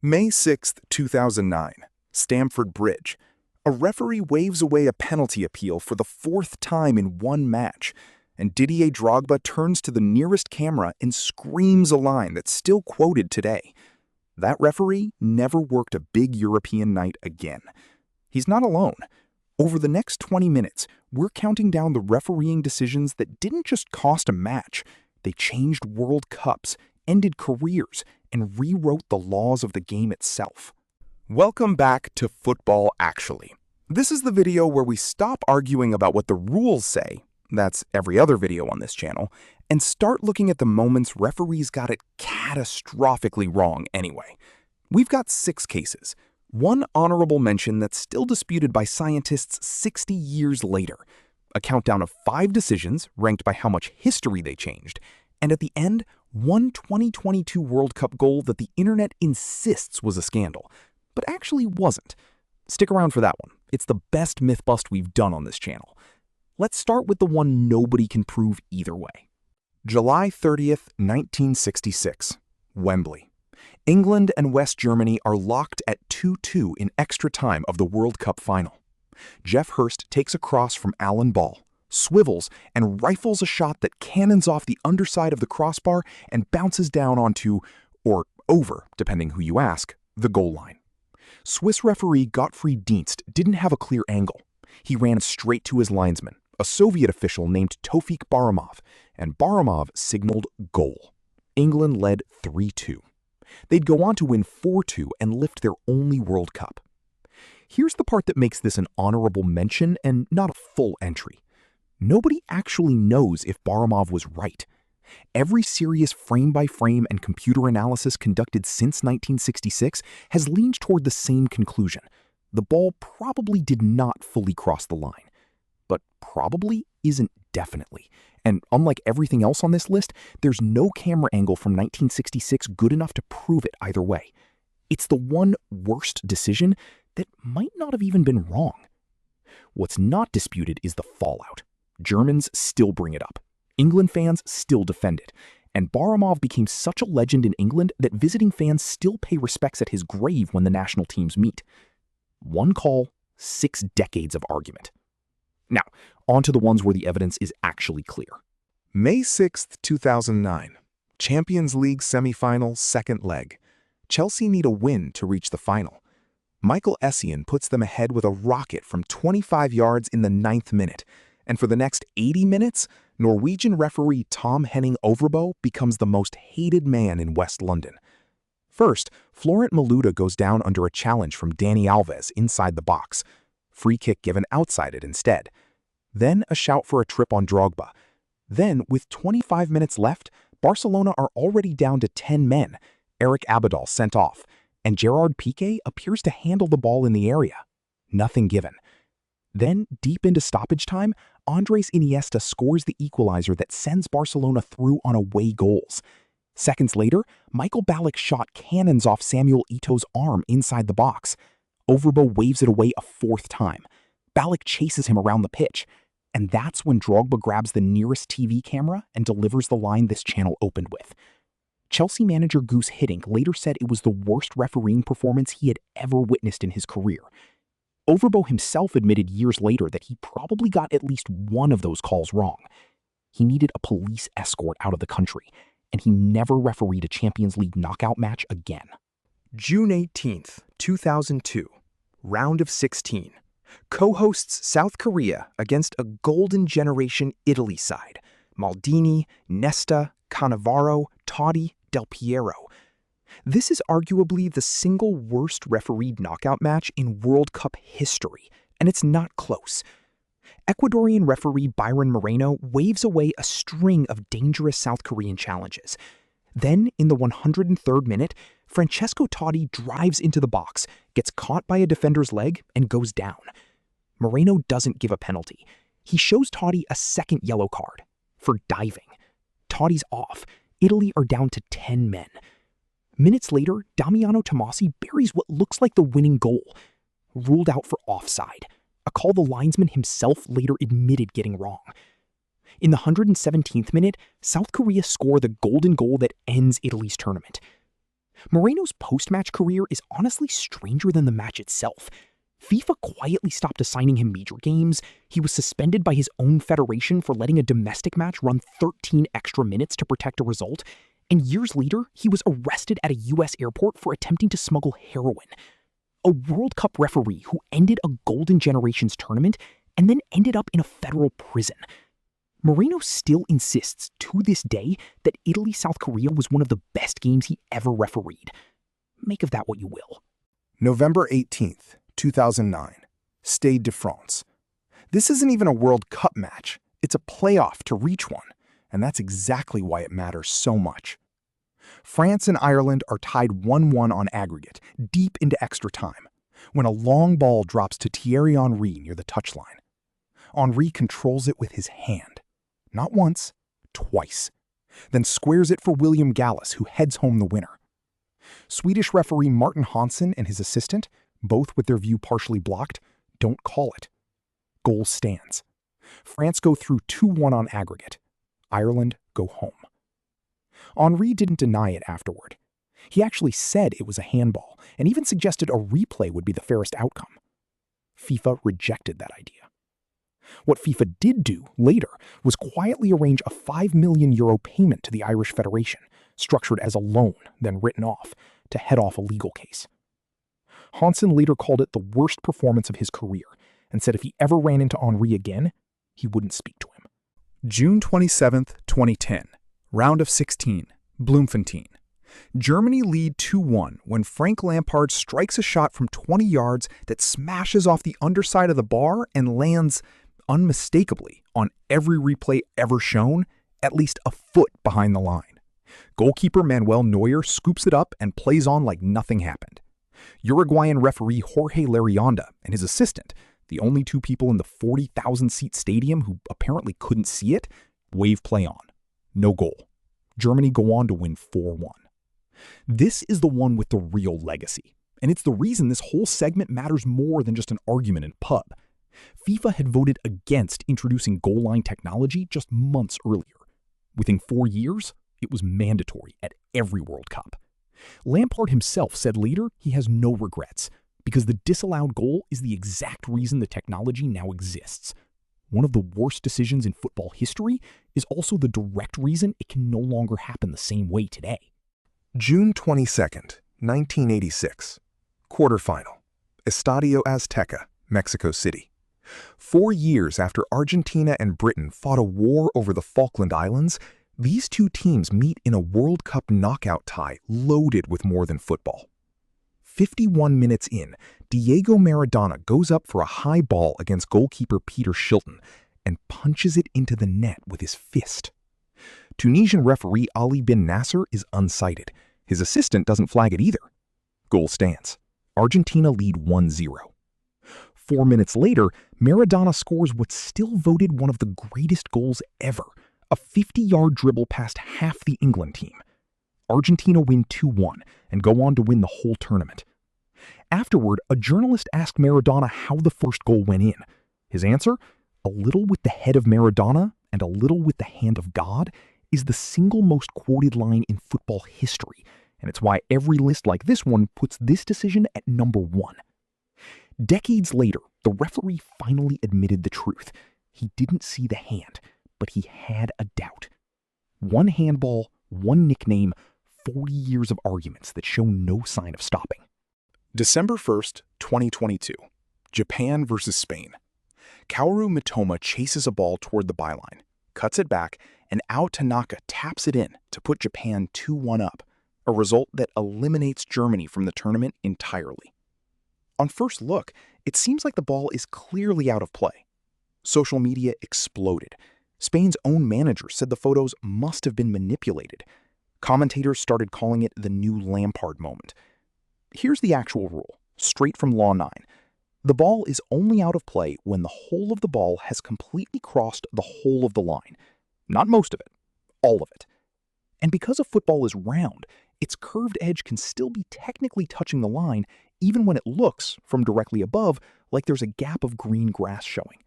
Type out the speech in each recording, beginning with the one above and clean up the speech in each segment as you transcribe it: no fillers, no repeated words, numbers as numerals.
May 6, 2009, Stamford Bridge. A referee waves away a penalty appeal for the fourth time in one match, and Didier Drogba turns to the nearest camera and screams a line that's still quoted today. That referee never worked a big European night again. He's not alone. Over the next 20 minutes, we're counting down the refereeing decisions that didn't just cost a match. They changed World Cups, ended careers, and rewrote the laws of the game itself. Welcome back to Football Actually. This is the video where we stop arguing about what the rules say, that's every other video on this channel, and start looking at the moments referees got it catastrophically wrong anyway. We've got 6 cases. One honorable mention that's still disputed by scientists 60 years later. A countdown of 5 decisions ranked by how much history they changed. And at the end, one 2022 World Cup goal that the internet insists was a scandal, but actually wasn't. Stick around for that one. It's the best myth bust we've done on this channel. Let's start with the one nobody can prove either way. July 30th, 1966, Wembley. England and West Germany are locked at 2-2 in extra time of the World Cup final. Jeff Hurst takes a cross from Alan Ball, swivels, and rifles a shot that cannons off the underside of the crossbar and bounces down onto, or over, depending who you ask, the goal line. Swiss referee Gottfried Dienst didn't have a clear angle. He ran straight to his linesman, a Soviet official named Tofik Baramov, and Baramov signaled goal. England led 3-2. They'd go on to win 4-2 and lift their only World Cup. Here's the part that makes this an honorable mention and not a full entry. Nobody actually knows if Baramov was right. Every serious frame-by-frame and computer analysis conducted since 1966 has leaned toward the same conclusion. The ball probably did not fully cross the line. But probably isn't definitely. And unlike everything else on this list, there's no camera angle from 1966 good enough to prove it either way. It's the one worst decision that might not have even been wrong. What's not disputed is the fallout. Germans still bring it up. England fans still defend it. And Baramov became such a legend in England that visiting fans still pay respects at his grave when the national teams meet. One call, 6 decades of argument. Now, on to the ones where the evidence is actually clear. May 6, 2009. Champions League semi-final, second leg. Chelsea need a win to reach the final. Michael Essien puts them ahead with a rocket from 25 yards in the 9th minute. And for the next 80 minutes, Norwegian referee Tom Henning Overbo becomes the most hated man in West London. First, Florent Malouda goes down under a challenge from Dani Alves inside the box. Free kick given outside it instead. Then a shout for a trip on Drogba. Then, with 25 minutes left, Barcelona are already down to 10 men. Eric Abidal sent off, and Gerard Piqué appears to handle the ball in the area. Nothing given. Then, deep into stoppage time, Andres Iniesta scores the equalizer that sends Barcelona through on away goals. Seconds later, Michael Ballack's shot cannons off Samuel Eto'o's arm inside the box. Overbo waves it away a 4th time. Ballack chases him around the pitch. And that's when Drogba grabs the nearest TV camera and delivers the line this channel opened with. Chelsea manager Guus Hiddink later said it was the worst refereeing performance he had ever witnessed in his career. Overbo himself admitted years later that he probably got at least one of those calls wrong. He needed a police escort out of the country, and he never refereed a Champions League knockout match again. June 18th, 2002, round of 16. Co-hosts South Korea against a golden generation Italy side. Maldini, Nesta, Cannavaro, Totti, Del Piero. This is arguably the single worst refereed knockout match in World Cup history, and it's not close. Ecuadorian referee Byron Moreno waves away a string of dangerous South Korean challenges. Then, in the 103rd minute, Francesco Totti drives into the box, gets caught by a defender's leg, and goes down. Moreno doesn't give a penalty. He shows Totti a second yellow card for diving. Totti's off. Italy are down to 10 men. Minutes later, Damiano Tomasi buries what looks like the winning goal. Ruled out for offside, a call the linesman himself later admitted getting wrong. In the 117th minute, South Korea score the golden goal that ends Italy's tournament. Moreno's post-match career is honestly stranger than the match itself. FIFA quietly stopped assigning him major games, he was suspended by his own federation for letting a domestic match run 13 extra minutes to protect a result, and years later, he was arrested at a US airport for attempting to smuggle heroin. A World Cup referee who ended a Golden Generations tournament and then ended up in a federal prison. Moreno still insists to this day that Italy-South Korea was one of the best games he ever refereed. Make of that what you will. November 18th, 2009. Stade de France. This isn't even a World Cup match. It's a playoff to reach one, and that's exactly why it matters so much. France and Ireland are tied 1-1 on aggregate, deep into extra time, when a long ball drops to Thierry Henry near the touchline. Henry controls it with his hand. Not once, twice. Then squares it for William Gallas, who heads home the winner. Swedish referee Martin Hansson and his assistant, both with their view partially blocked, don't call it. Goal stands. France go through 2-1 on aggregate. Ireland go home. Henry didn't deny it afterward. He actually said it was a handball, and even suggested a replay would be the fairest outcome. FIFA rejected that idea. What FIFA did do later was quietly arrange a €5 million payment to the Irish Federation, structured as a loan, then written off, to head off a legal case. Hansson later called it the worst performance of his career, and said if he ever ran into Henry again, he wouldn't speak to him. June 27, 2010. Round of 16. Bloemfontein. Germany lead 2-1 when Frank Lampard strikes a shot from 20 yards that smashes off the underside of the bar and lands unmistakably on every replay ever shown, at least a foot behind the line. Goalkeeper Manuel Neuer scoops it up and plays on like nothing happened. Uruguayan referee Jorge Larionda and his assistant, the only two people in the 40,000-seat stadium who apparently couldn't see it, wave play on. No goal. Germany go on to win 4-1. This is the one with the real legacy, and it's the reason this whole segment matters more than just an argument in pub. FIFA had voted against introducing goal line technology just months earlier. Within 4 years, it was mandatory at every World Cup. Lampard himself said later he has no regrets, because the disallowed goal is the exact reason the technology now exists. One of the worst decisions in football history is also the direct reason it can no longer happen the same way today. June 22nd, 1986. Quarterfinal. Estadio Azteca, Mexico City. 4 years after Argentina and Britain fought a war over the Falkland Islands, these two teams meet in a World Cup knockout tie loaded with more than football. 51 minutes in, Diego Maradona goes up for a high ball against goalkeeper Peter Shilton and punches it into the net with his fist. Tunisian referee Ali bin Nasser is unsighted. His assistant doesn't flag it either. Goal stands. Argentina lead 1-0. 4 minutes later, Maradona scores what's still voted one of the greatest goals ever, a 50-yard dribble past half the England team. Argentina win 2-1 and go on to win the whole tournament. Afterward, a journalist asked Maradona how the first goal went in. His answer, a little with the head of Maradona and a little with the hand of God, is the single most quoted line in football history, and it's why every list like this one puts this decision at number 1. Decades later, the referee finally admitted the truth. He didn't see the hand, but he had a doubt. One handball, one nickname, 40 years of arguments that show no sign of stopping. December 1st, 2022. Japan versus Spain. Kaoru Mitoma chases a ball toward the byline, cuts it back, and Ao Tanaka taps it in to put Japan 2-1 up, a result that eliminates Germany from the tournament entirely. On first look, it seems like the ball is clearly out of play. Social media exploded. Spain's own manager said the photos must have been manipulated. Commentators started calling it the new Lampard moment. Here's the actual rule, straight from Law 9. The ball is only out of play when the whole of the ball has completely crossed the whole of the line. Not most of it, all of it. And because a football is round, its curved edge can still be technically touching the line even when it looks, from directly above, like there's a gap of green grass showing.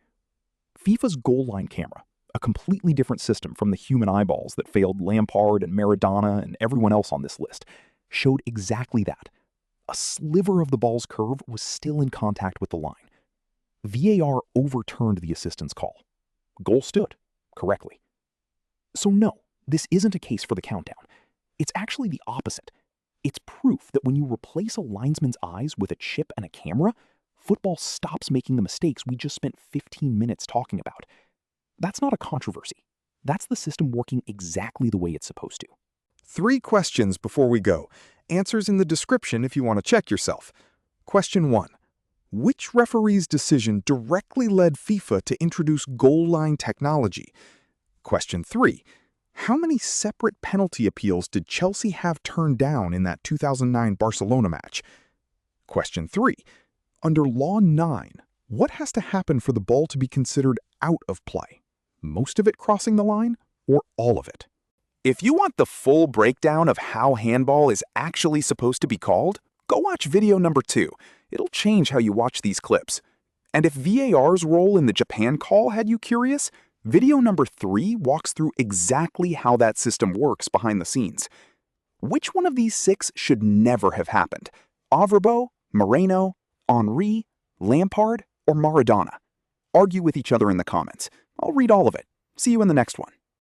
FIFA's goal line camera, a completely different system from the human eyeballs that failed Lampard and Maradona and everyone else on this list, showed exactly that. A sliver of the ball's curve was still in contact with the line. VAR overturned the assistant's call. Goal stood, correctly. So no, this isn't a case for the countdown. It's actually the opposite. It's proof that when you replace a linesman's eyes with a chip and a camera, football stops making the mistakes we just spent 15 minutes talking about. That's not a controversy. That's the system working exactly the way it's supposed to. 3 questions before we go. Answers in the description if you want to check yourself. Question 1. Which referee's decision directly led FIFA to introduce goal line technology? Question 3. How many separate penalty appeals did Chelsea have turned down in that 2009 Barcelona match? Question 3. Under Law 9, what has to happen for the ball to be considered out of play? Most of it crossing the line, or all of it? If you want the full breakdown of how handball is actually supposed to be called, go watch video number 2. It'll change how you watch these clips. And if VAR's role in the Japan call had you curious, video number 3 walks through exactly how that system works behind the scenes. Which one of these 6 should never have happened? Avrabo, Moreno, Henry, Lampard, or Maradona? Argue with each other in the comments. I'll read all of it. See you in the next one.